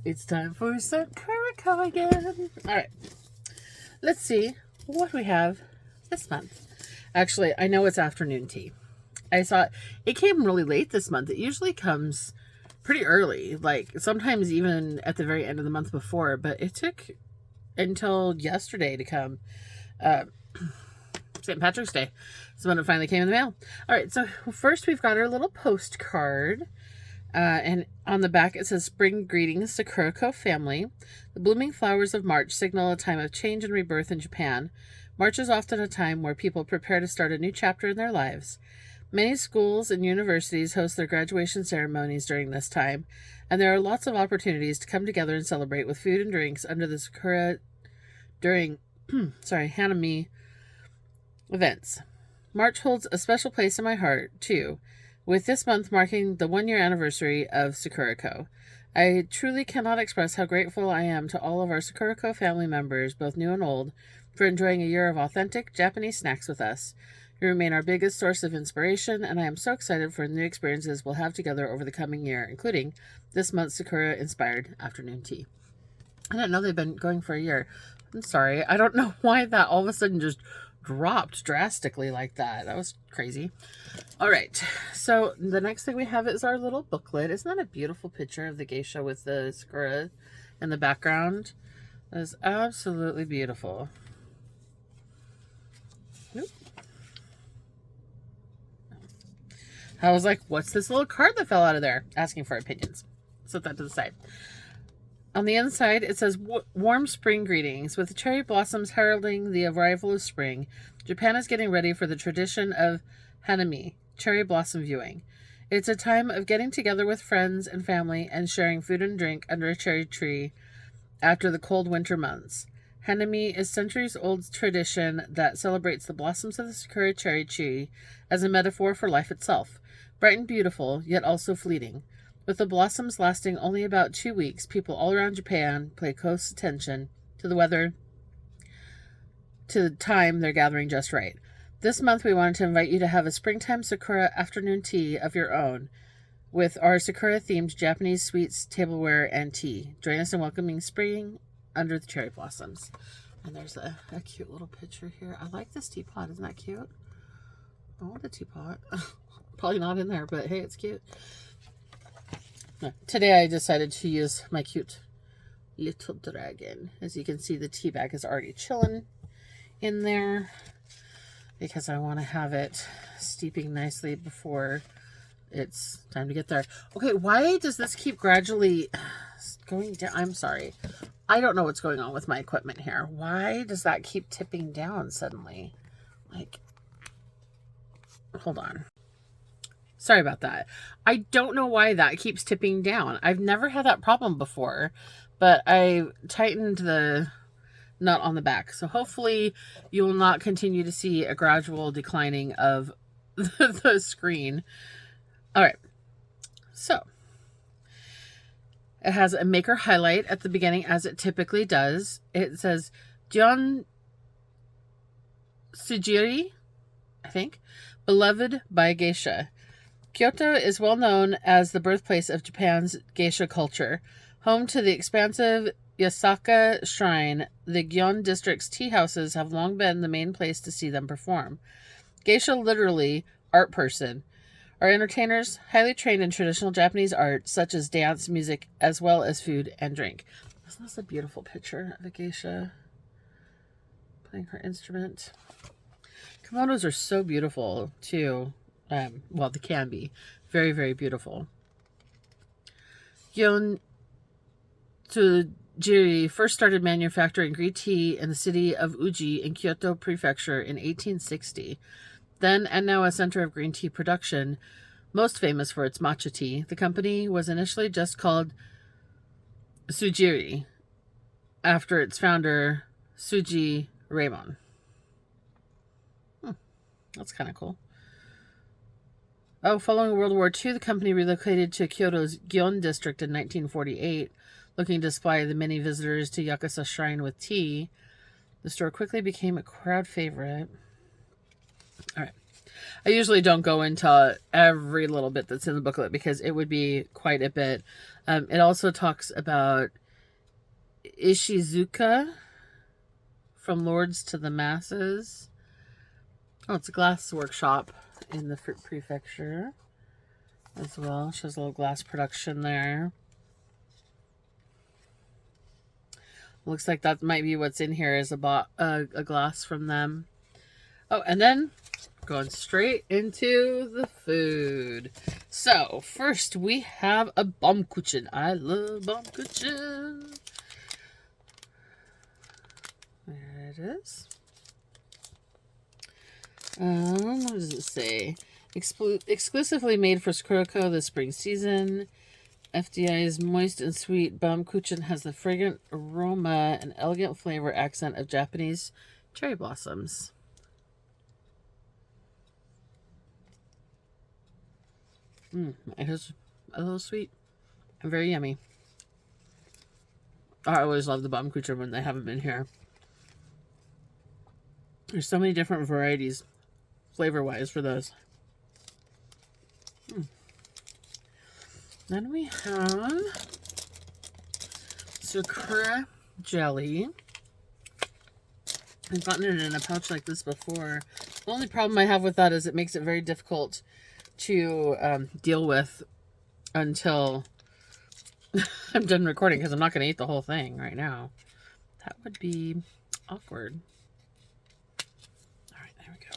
It's time for Sakuraco again. All right. Let's see what we have this month. Actually, I know it's afternoon tea. I saw it came really late this month. It usually comes pretty early, like sometimes even at the very end of the month before, but it took until yesterday to come. Uh, St. Patrick's Day. So when it finally came in the mail. All right, so first we've got our little postcard. And on the back it says, Spring greetings, Sakuraco family. The blooming flowers of March signal a time of change and rebirth in Japan. March is often a time where people prepare to start a new chapter in their lives. Many schools and universities host their graduation ceremonies during this time, and there are lots of opportunities to come together and celebrate with food and drinks under the Sakura during Hanami events. March holds a special place in my heart, too, with this month marking the 1-year anniversary of Sakuraco. I truly cannot express how grateful I am to all of our Sakuraco family members, both new and old, for enjoying a year of authentic Japanese snacks with us. You remain our biggest source of inspiration, and I am so excited for the new experiences we'll have together over the coming year, including this month's Sakura-inspired afternoon tea. I didn't know they've been going for a year. I'm sorry. I don't know why that all of a sudden just dropped drastically like that. That was crazy. All right. So the next thing we have is our little booklet. Isn't that a beautiful picture of the geisha with the sakura in the background? That is absolutely beautiful. Nope. I was like, what's this little card that fell out of there? Asking for opinions. Set that to the side. On the inside, it says, warm spring greetings. With the cherry blossoms heralding the arrival of spring, Japan is getting ready for the tradition of Hanami, cherry blossom viewing. It's a time of getting together with friends and family and sharing food and drink under a cherry tree after the cold winter months. Hanami is centuries-old tradition that celebrates the blossoms of the Sakura cherry tree as a metaphor for life itself, bright and beautiful, yet also fleeting. With the blossoms lasting only about 2 weeks, people all around Japan pay close attention to the weather, to the time they're gathering just right. This month, we wanted to invite you to have a springtime Sakura afternoon tea of your own with our Sakura-themed Japanese sweets, tableware, and tea. Join us in welcoming spring under the cherry blossoms. And there's a cute little picture here. I like this teapot. Isn't that cute? I want a teapot. Probably not in there, but hey, it's cute. Today I decided to use my cute little dragon. As you can see, the tea bag is already chilling in there because I want to have it steeping nicely before it's time to get there. Okay, why does this keep gradually going down? I'm sorry. I don't know what's going on with my equipment here. Why does that keep tipping down suddenly? Like, hold on. Sorry about that. I don't know why that keeps tipping down. I've never had that problem before, but I tightened the nut on the back. So hopefully you will not continue to see a gradual declining of the screen. All right. So it has a maker highlight at the beginning, as it typically does. It says, John Sujiri, I think, beloved by geisha. Kyoto is well known as the birthplace of Japan's geisha culture. Home to the expansive Yasaka Shrine, the Gion district's tea houses have long been the main place to see them perform. Geisha, literally, art person, are entertainers highly trained in traditional Japanese art, such as dance, music, as well as food and drink. Isn't this a beautiful picture of a geisha playing her instrument? Kimonos are so beautiful, too. Well, they can be. Very, very beautiful. Gion Tsujiri first started manufacturing green tea in the city of Uji in Kyoto Prefecture in 1860. Then and now a center of green tea production, most famous for its matcha tea, the company was initially just called Tsujiri, after its founder, Tsuji Raimon. That's kind of cool. Following World War II, the company relocated to Kyoto's Gion district in 1948, looking to supply the many visitors to Yakuza Shrine with tea. The store quickly became a crowd favorite. All right. I usually don't go into every little bit that's in the booklet because it would be quite a bit. It also talks about Ishizuka, from Lords to the Masses. Oh, it's a glass workshop in the Fruit Prefecture as well. She has a little glass production there. Looks like that might be what's in here is a glass from them. Oh, and then going straight into the food. So, first we have a Baumkuchen. I love Baumkuchen. There it is. What does it say? Exclusively made for Sakuraco this spring season. FDI's moist and sweet Baumkuchen has the fragrant aroma and elegant flavor accent of Japanese cherry blossoms. It is a little sweet and very yummy. I always love the Baumkuchen when they haven't been here. There's so many different varieties, flavor-wise, for those. Then we have Sakura Jelly. I've gotten it in a pouch like this before. The only problem I have with that is it makes it very difficult to deal with until I'm done recording, because I'm not going to eat the whole thing right now. That would be awkward. All right, there we go.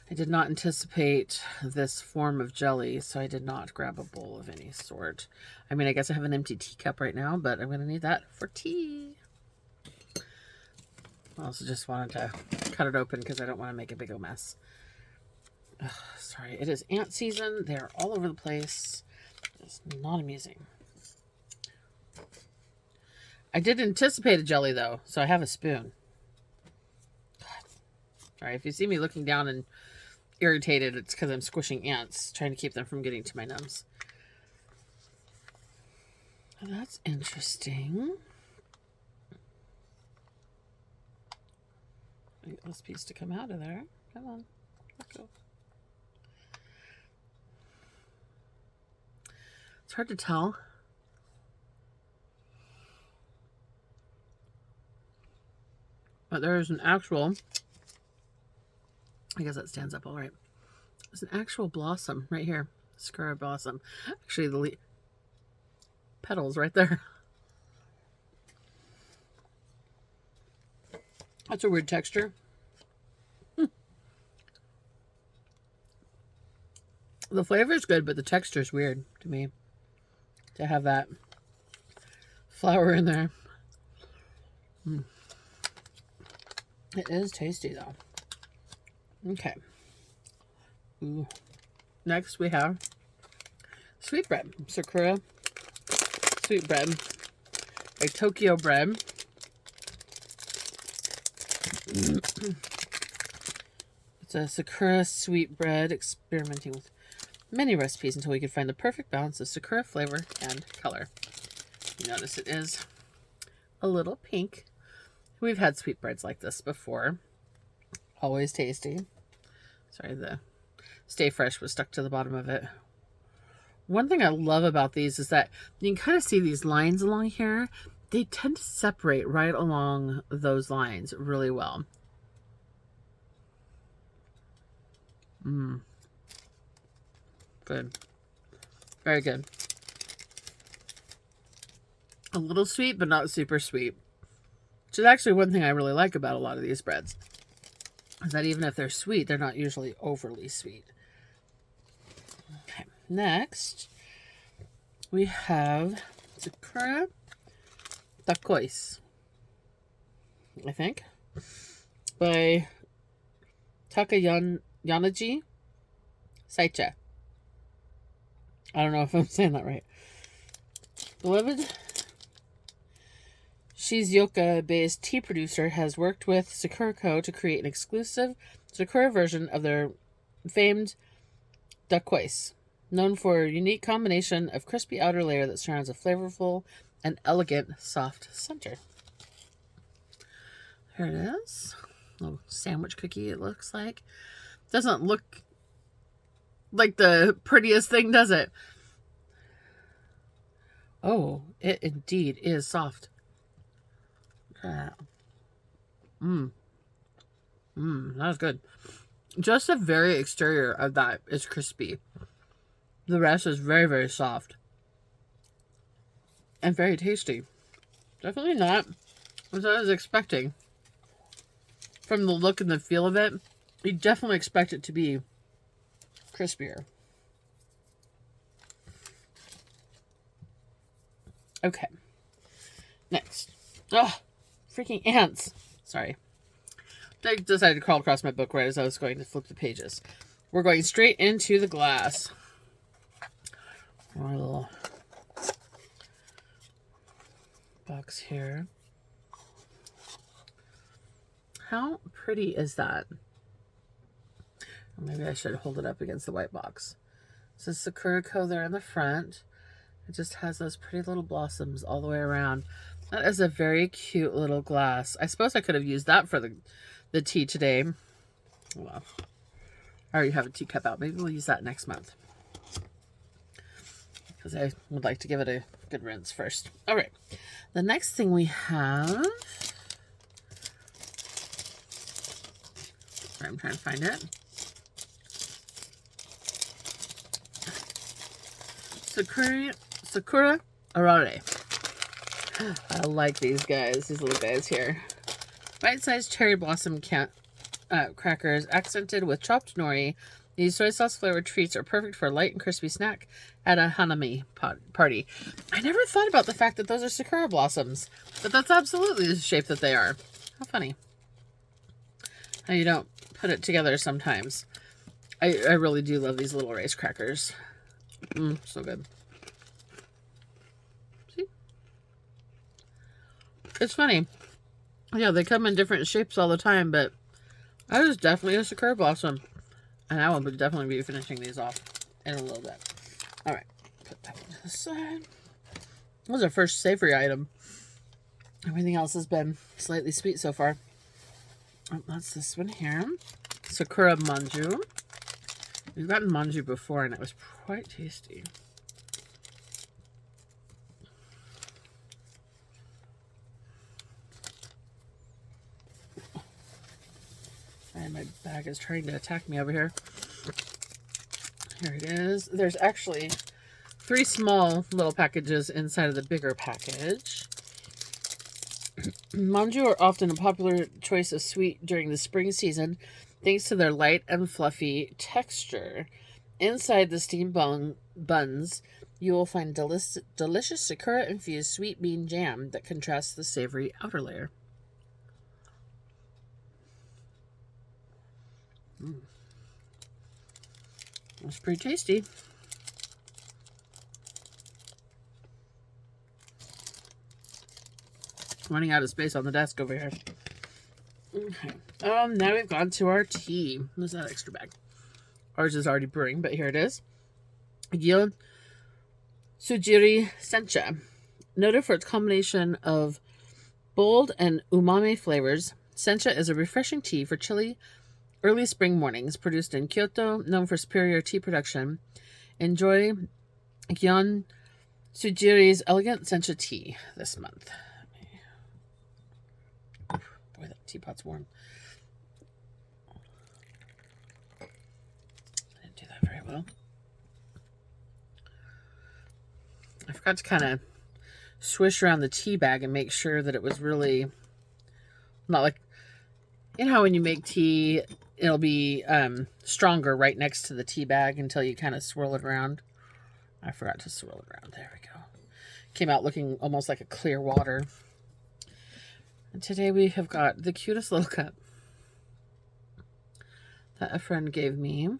I did not anticipate this form of jelly, so I did not grab a bowl of any sort. I mean, I guess I have an empty teacup right now, but I'm going to need that for tea. I also just wanted to cut it open because I don't want to make a big old mess. Ugh, sorry, it is ant season. They're all over the place. It's not amusing. I did anticipate a jelly, though, so I have a spoon. God. Sorry, if you see me looking down and irritated, it's because I'm squishing ants, trying to keep them from getting to my nums. Well, that's interesting. I get this piece to come out of there. Come on, let go. It's hard to tell. But there is an actual, I guess that stands up all right. There's an actual blossom right here. Sakura blossom. Actually, the petals right there. That's a weird texture. The flavor is good, but the texture is weird to me. To have that flower in there. It is tasty, though. Okay. Ooh. Next, we have sweetbread. Sakura sweetbread. A Tokyo bread. It's a Sakura sweetbread, experimenting with many recipes until we could find the perfect balance of Sakura flavor and color. You notice it is a little pink. We've had sweetbreads like this before. Always tasty. Sorry, the Stay Fresh was stuck to the bottom of it. One thing I love about these is that you can kind of see these lines along here. They tend to separate right along those lines really well. Good. Very good. A little sweet, but not super sweet. Which is actually one thing I really like about a lot of these breads. Is that even if they're sweet, they're not usually overly sweet. Okay, next we have Sakura Takois, I think, by Yanaji Saicha. I don't know if I'm saying that right. Beloved Shizuoka-based tea producer has worked with Sakuraco to create an exclusive Sakura version of their famed Takois, known for a unique combination of crispy outer layer that surrounds a flavorful and elegant soft center. There it is. Little sandwich cookie, it looks like. Doesn't look like the prettiest thing, does it? Oh, it indeed is soft. That's good. Just the very exterior of that is crispy. The rest is very, very soft. And very tasty. Definitely not what I was expecting. From the look and the feel of it, you definitely expect it to be crispier. Okay. Next. Oh, freaking ants. Sorry. I decided to crawl across my book right as I was going to flip the pages. We're going straight into the glass. Our little box here. How pretty is that? Maybe I should hold it up against the white box. It says Sakuraco there in the front. It just has those pretty little blossoms all the way around. That is a very cute little glass. I suppose I could have used that for the tea today. Well, I already have a teacup out. Maybe we'll use that next month. Because I would like to give it a good rinse first. All right. The next thing we have... Sorry, I'm trying to find it. Sakura Arare. I like these guys, these little guys here. Bite-sized cherry blossom crackers accented with chopped nori. These soy sauce flavored treats are perfect for a light and crispy snack at a hanami party. I never thought about the fact that those are sakura blossoms, but that's absolutely the shape that they are. How funny. How you don't put it together sometimes. I really do love these little rice crackers. So good. See? It's funny. Yeah, they come in different shapes all the time, but that is definitely a Sakura blossom. And I will definitely be finishing these off in a little bit. Alright, put that one to the side. That was our first savory item. Everything else has been slightly sweet so far. Oh, that's this one here. Sakura Manju. We've gotten manju before and it was quite tasty. And my bag is trying to attack me over here. Here it is. There's actually 3 small little packages inside of the bigger package. Manju are often a popular choice of sweet during the spring season thanks to their light and fluffy texture. Inside the steamed buns, you will find delicious Sakura-infused sweet bean jam that contrasts the savory outer layer. That's pretty tasty. Running out of space on the desk over here. Okay. Now we've gone to our tea. There's that extra bag. Ours is already brewing, but here it is. Gyo Sujiri Sencha. Noted for its combination of bold and umami flavors, Sencha is a refreshing tea for chilly early spring mornings, produced in Kyoto, known for superior tea production. Enjoy Gyo Sujiri's elegant Sencha tea this month. Boy, that teapot's warm. I didn't do that very well. I forgot to kind of swish around the tea bag and make sure that it was really not like, you know how when you make tea, it'll be stronger right next to the tea bag until you kind of swirl it around. I forgot to swirl it around. There we go. Came out looking almost like a clear water. And today we have got the cutest little cup that a friend gave me.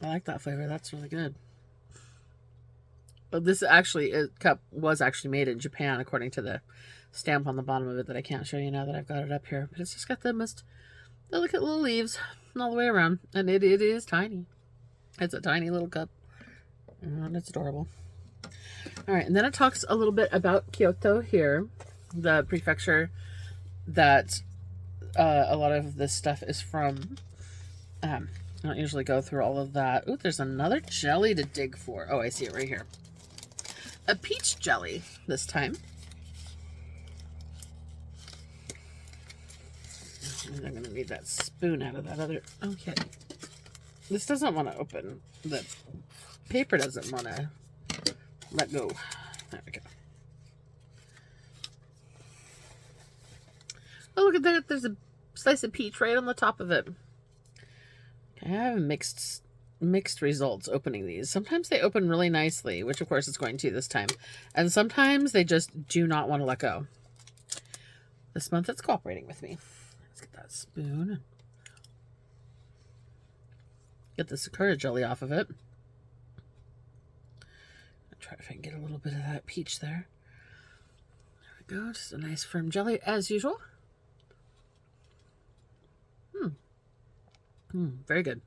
I like that flavor. That's really good. But this cup was actually made in Japan, according to the stamp on the bottom of it that I can't show you now that I've got it up here. But it's just got the most delicate little leaves all the way around. And it is tiny. It's a tiny little cup. And it's adorable. All right, and then it talks a little bit about Kyoto here, the prefecture that a lot of this stuff is from. I don't usually go through all of that. Ooh, there's another jelly to dig for. Oh, I see it right here. A peach jelly this time. And I'm going to need that spoon out of that other... Okay. This doesn't want to open. The paper doesn't want to let go. There we go. Oh, look at that. There's a slice of peach right on the top of it. I have mixed results opening these. Sometimes they open really nicely, which of course it's going to this time. And sometimes they just do not want to let go. This month it's cooperating with me. Let's get that spoon. Get the Sakura Jelly off of it. I'll try if I can get a little bit of that peach there. There we go. Just a nice firm jelly as usual. Very good.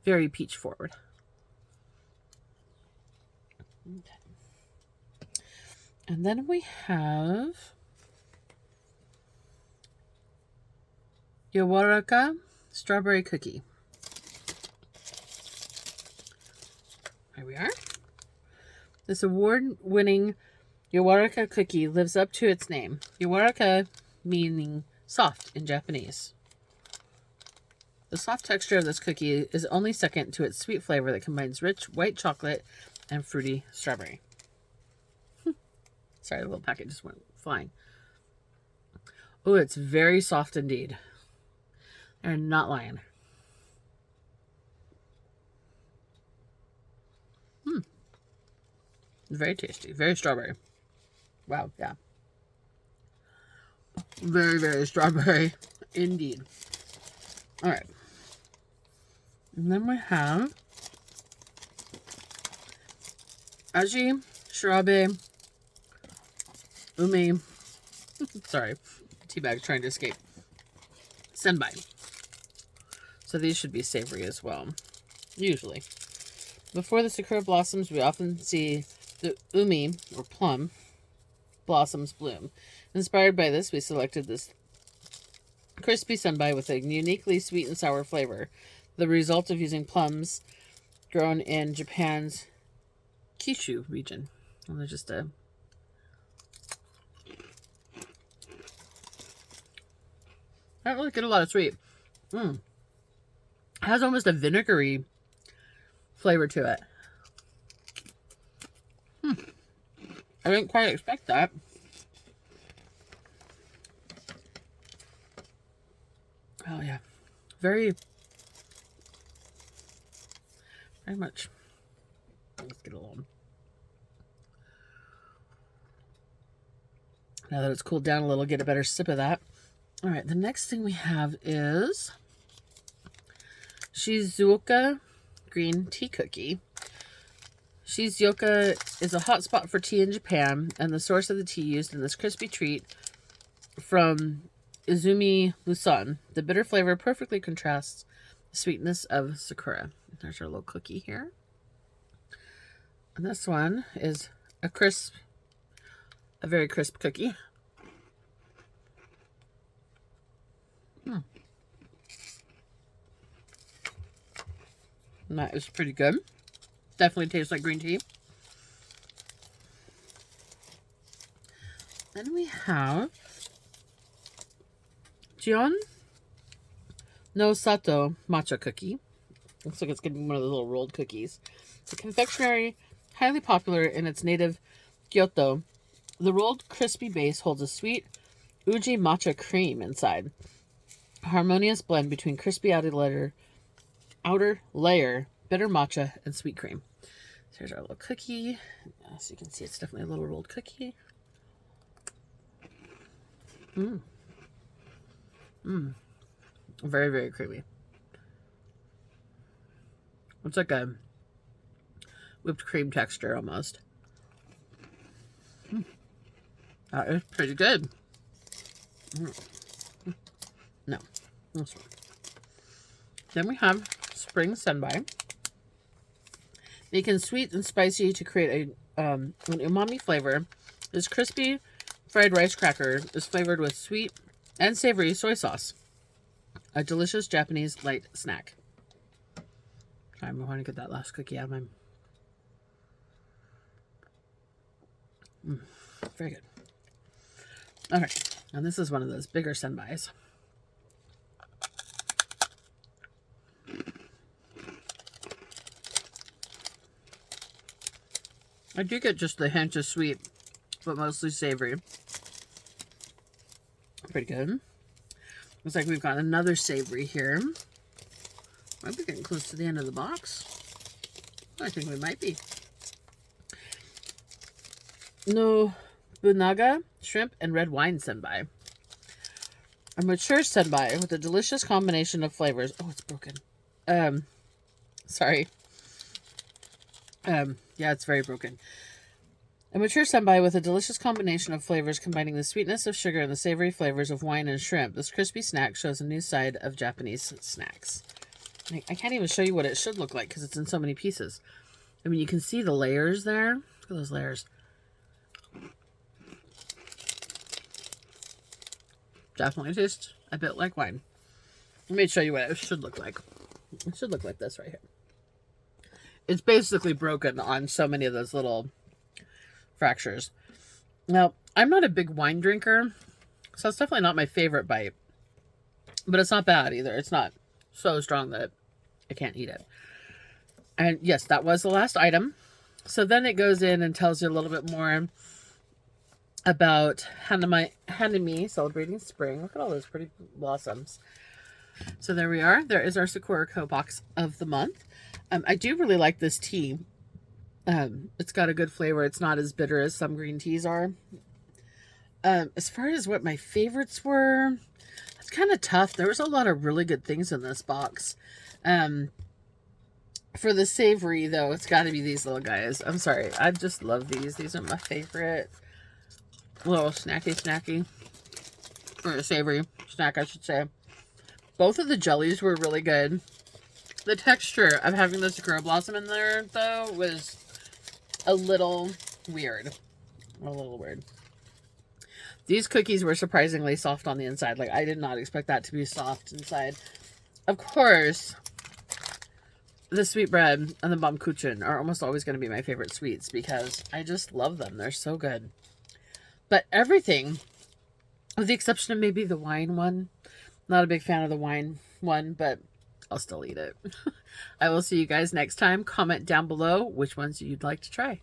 Very peach forward. Okay. And then we have Yawaraka Strawberry Cookie. Here we are. This award-winning Yawaraka cookie lives up to its name. Yawaraka meaning soft in Japanese. The soft texture of this cookie is only second to its sweet flavor that combines rich white chocolate and fruity strawberry. Sorry, the little packet just went flying. Oh, it's very soft indeed. They're not lying. Very tasty. Very strawberry. Wow, yeah. Very, very strawberry indeed. All right. And then we have Aji, Shirabe, Umi. Sorry, teabag trying to escape. Senbai. So these should be savory as well. Usually. Before the Sakura blossoms, we often see the Umi, or plum, blossoms bloom. Inspired by this, we selected this crispy senbai with a uniquely sweet and sour flavor. The result of using plums grown in Japan's Kyushu region. And they're just a... I don't really get a lot of sweet. It has almost a vinegary flavor to it. I didn't quite expect that. Oh yeah, very much. Let's get along. Now that it's cooled down a little, get a better sip of that. All right, the next thing we have is Shizuoka green tea cookie. Shizuoka is a hot spot for tea in Japan, and the source of the tea used in this crispy treat from Izumi Busan. The bitter flavor perfectly contrasts the sweetness of Sakura. There's our little cookie here. And this one is a very crisp cookie. And that is pretty good. Definitely tastes like green tea. Then we have Gion no Sato Matcha Cookie. Looks like it's going to be one of the little rolled cookies. It's a confectionery highly popular in its native Kyoto. The rolled crispy base holds a sweet uji matcha cream inside. A harmonious blend between crispy outer layer, bitter matcha, and sweet cream. So here's our little cookie. So you can see it's definitely a little rolled cookie. Very, very creamy. It's like a whipped cream texture almost. That is pretty good. No, this one. Then we have Spring Senbai. making sweet and spicy to create an umami flavor. This crispy fried rice cracker is flavored with sweet and savory soy sauce. A delicious Japanese light snack. Sorry, I want to get that last cookie out of my... very good. Okay, and this is one of those bigger senbais. I do get just the hint of sweet, but mostly savory. Pretty good. Looks like we've got another savory here. Might be getting close to the end of the box. I think we might be. No Bunaga, shrimp, and red wine senbai. A mature senbai with a delicious combination of flavors. Oh, it's broken. Sorry. Yeah, it's very broken. A mature senbai with a delicious combination of flavors combining the sweetness of sugar and the savory flavors of wine and shrimp. This crispy snack shows a new side of Japanese snacks. I can't even show you what it should look like because it's in so many pieces. I mean, you can see the layers there. Look at those layers. Definitely tastes a bit like wine. Let me show you what it should look like. It should look like this right here. It's basically broken on so many of those little fractures. Now, I'm not a big wine drinker, so it's definitely not my favorite bite. But it's not bad either. It's not so strong that I can't eat it. And yes, that was the last item. So then it goes in and tells you a little bit more about Hanami celebrating spring. Look at all those pretty blossoms. So there we are. There is our Sakuraco box of the month. I do really like this tea. It's got a good flavor. It's not as bitter as some green teas are. As far as what my favorites were, it's kind of tough. There was a lot of really good things in this box. For the savory, though, it's got to be these little guys. I'm sorry. I just love these. These are my favorite. Little snacky. Or a savory snack, I should say. Both of the jellies were really good. The texture of having the Sakura Blossom in there, though, was a little weird. These cookies were surprisingly soft on the inside. Like, I did not expect that to be soft inside. Of course, the sweetbread and the Baumkuchen are almost always going to be my favorite sweets because I just love them. They're so good. But everything, with the exception of maybe the wine one, not a big fan of the wine one, but I'll still eat it. I will see you guys next time. Comment down below which ones you'd like to try.